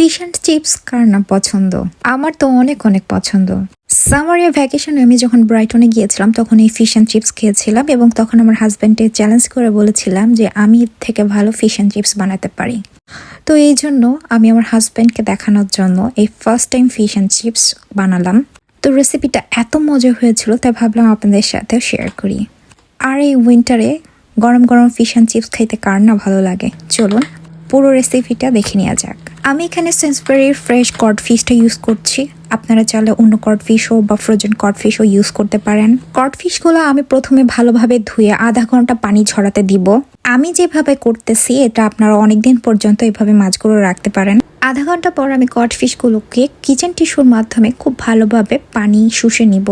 Fish and chips কার না পছন্দ? আমার তো অনেক অনেক পছন্দ। সামারের ভ্যাকেশনে আমি যখন ব্রাইটনে গিয়েছিলাম তখন এই ফিশ অ্যান্ড চিপস খেয়েছিলাম এবং তখন আমার হাজব্যান্ডকে চ্যালেঞ্জ করে বলেছিলাম যে আমি এর থেকে ভালো ফিশ অ্যান্ড চিপস বানাতে পারি। তো এই জন্য আমি আমার হাজব্যান্ডকে দেখানোর জন্য এই first time fish and chips বানালাম। তো রেসিপিটা এত মজা হয়েছিল তাই ভাবলাম আপনাদের সাথেও শেয়ার করি। আর এই উইন্টারে গরম গরম ফিশ অ্যান্ড চিপস খাইতে কার না ভালো লাগে, চলুন পুরো রেসিপিটা দেখে নেওয়া যাক। আমি এখানে সেন্সবেরির ফ্রেশ কড ফিশটা ইউজ করছি। আপনারা চাইলে অন্য কড ফিশও বা ফ্রোজেন কড ফিশও ইউজ করতে পারেন। কড ফিশগুলো আমি প্রথমে ভালোভাবে ধুয়ে আধা ঘন্টা পানি ঝরাতে দিব। আমি যেভাবে করতেছি এটা আপনারা অনেকদিন পর্যন্ত এভাবে মাছগুলো রাখতে পারেন। আধা ঘন্টা পর আমি কড ফিশগুলোকে কিচেন টিস্যুর মাধ্যমে খুব ভালোভাবে পানি শুষে নিব,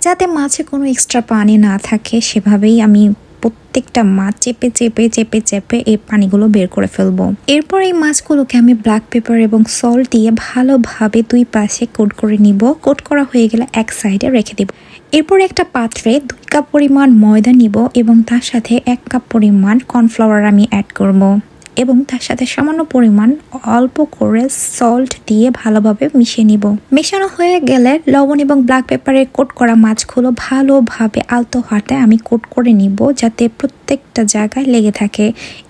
যাতে মাছে কোনো এক্সট্রা পানি না থাকে। সেভাবেই আমি প্রত্যেকটা মাছ চেপে চেপে চেপে চেপে এই পানিগুলো বের করে ফেলবো। এরপর এই মাছগুলোকে আমি ব্ল্যাক পেপার এবং সল্ট দিয়ে ভালোভাবে দুই পাশে কোট করে নিব। কোট করা হয়ে গেলে এক সাইডে রেখে দিব। এরপর একটা পাত্রে 2 কাপ পরিমাণ ময়দা নিব এবং তার সাথে 1 কাপ পরিমাণ কর্নফ্লাওয়ার আমি অ্যাড করব এবং তার সাথে সামান্য পরিমাণ অল্প করে সল্ট দিয়ে ভালোভাবে মিশিয়ে নিব। মেশানো হয়ে গেলে লবণ এবং ব্ল্যাক পেপারে কোট করা মাছগুলো ভালোভাবে আলতো হাতে আমি কোট করে নিব, যাতে প্রত্যেকটা জায়গায় লেগে থাকে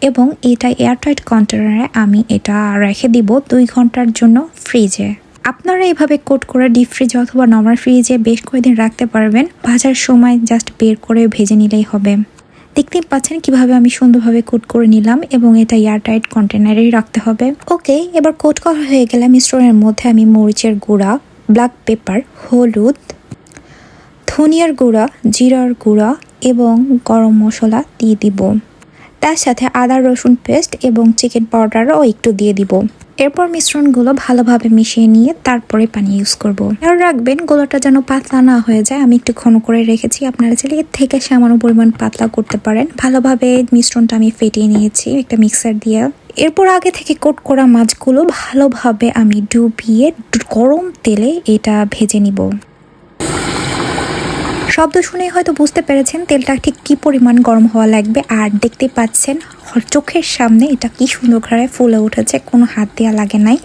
এবং এটা এয়ারটাইট কন্টেনারে আমি এটা রেখে দিব 2 ঘন্টার জন্য ফ্রিজে। আপনারা এইভাবে কোট করে ডিপ ফ্রিজে অথবা নর্মাল ফ্রিজে বেশ কয়েকদিন রাখতে পারবেন। ভাজার সময় জাস্ট বের করে ভেজে নিলেই হবে। দেখতেই পাচ্ছেন কিভাবে আমি সুন্দরভাবে কোট করে নিলাম এবং এটা এয়ারটাইট কন্টেনারেই রাখতে হবে। ওকে, এবার কোট করা হয়ে গেলে মিশ্রণের মধ্যে আমি মরিচের গুঁড়া, ব্ল্যাক পেপার, হলুদ, ধনিয়ার গুঁড়া, জিরার গুঁড়া এবং গরম মশলা দিয়ে দিব। তার সাথে আদা রসুন পেস্ট এবং চিকেন পাউডারও একটু দিয়ে দিব। এরপর মিশ্রণগুলো ভালোভাবে মিশিয়ে নিয়ে তারপরে পানি ইউজ করব। আর রাখবেন গোলাটা যেন পাতলা না হয়ে যায়। আমি একটু ঘন করে রেখেছি, আপনারা চাইলে এর থেকে সামান্য পরিমাণ পাতলা করতে পারেন। ভালোভাবে মিশ্রণটা আমি ফেটিয়ে নিয়েছি একটা মিক্সার দিয়ে। এরপর আগে থেকে কোট করা মাছগুলো ভালোভাবে আমি ডুবিয়ে গরম তেলে এটা ভেজে নিব। শব্দ শুনে হয়তো বুঝতে পেরেছেন তেলটা ঠিক কি পরিমাণ গরম হওয়া লাগবে। আর দেখতে পাচ্ছেন চোখের সামনে এটা কি সুন্দর করে ফুলে উঠেছে, কোনো হাত দেওয়া লাগে নাই।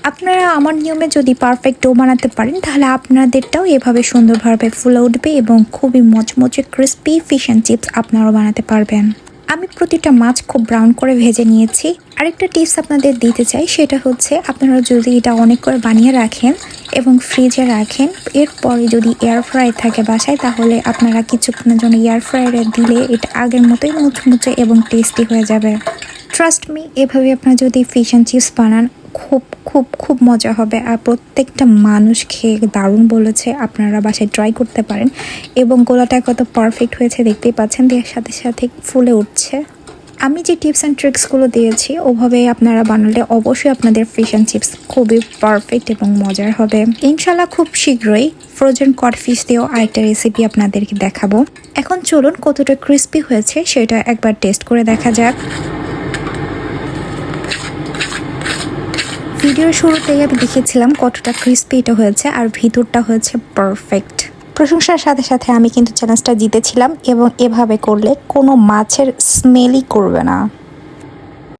আপনারা আমার নিয়মে যদি পারফেক্ট ডো বানাতে পারেন তাহলে আপনাদেরটাও এভাবে সুন্দরভাবে ফুলে উঠবে এবং খুবই মচমচে ক্রিস্পি ফিশ অ্যান্ড চিপস আপনারাও বানাতে পারবেন। আমি প্রতিটা মাছ খুব ব্রাউন করে ভেজে নিয়েছি। আরেকটা টিপস আপনাদের দিতে চাই, সেটা হচ্ছে আপনারা যদি এটা অনেক করে বানিয়ে রাখেন এবং ফ্রিজে রাখেন, এরপরে যদি এয়ার ফ্রাই থাকে বাসায় তাহলে আপনারা কিছুক্ষণের জন্য এয়ার ফ্রায়ারে দিলে এটা আগের মতোই মুচমুচে এবং টেস্টি হয়ে যাবে। ট্রাস্ট মি, এভাবে আপনারা যদি ফিশ অ্যান্ড চিপস বানান খুব খুব খুব মজা হবে। আর প্রত্যেকটা মানুষ খেয়ে দারুণ বলেছে। আপনারা বাসায় ট্রাই করতে পারেন এবং গোলাটা কত পারফেক্ট হয়েছে দেখতেই পাচ্ছেন, দেওয়ার সাথে সাথে ফুলে উঠছে। আমি যে টিপস অ্যান্ড ট্রিক্সগুলো দিয়েছি ওভাবে আপনারা বানালে অবশ্যই আপনাদের ফিশ অ্যান্ড চিপস খুবই পারফেক্ট এবং মজার হবে। ইনশাল্লাহ খুব শীঘ্রই ফ্রোজেন কড ফিশ দিয়েও আরেকটা রেসিপি আপনাদেরকে দেখাবো। এখন চলুন কতটা ক্রিস্পি হয়েছে সেটা একবার টেস্ট করে দেখা যাক। ভিডিওর শুরুতেই আমি দেখেছিলাম কতটা ক্রিস্পি এটা হয়েছে আর ভিতরটা হয়েছে পারফেক্ট। প্রশংসার সাথে সাথে আমি কিন্তু চ্যালেঞ্জটা জিতেছিলাম এবং এভাবে করলে কোনো মাছের স্মেলই করবে না।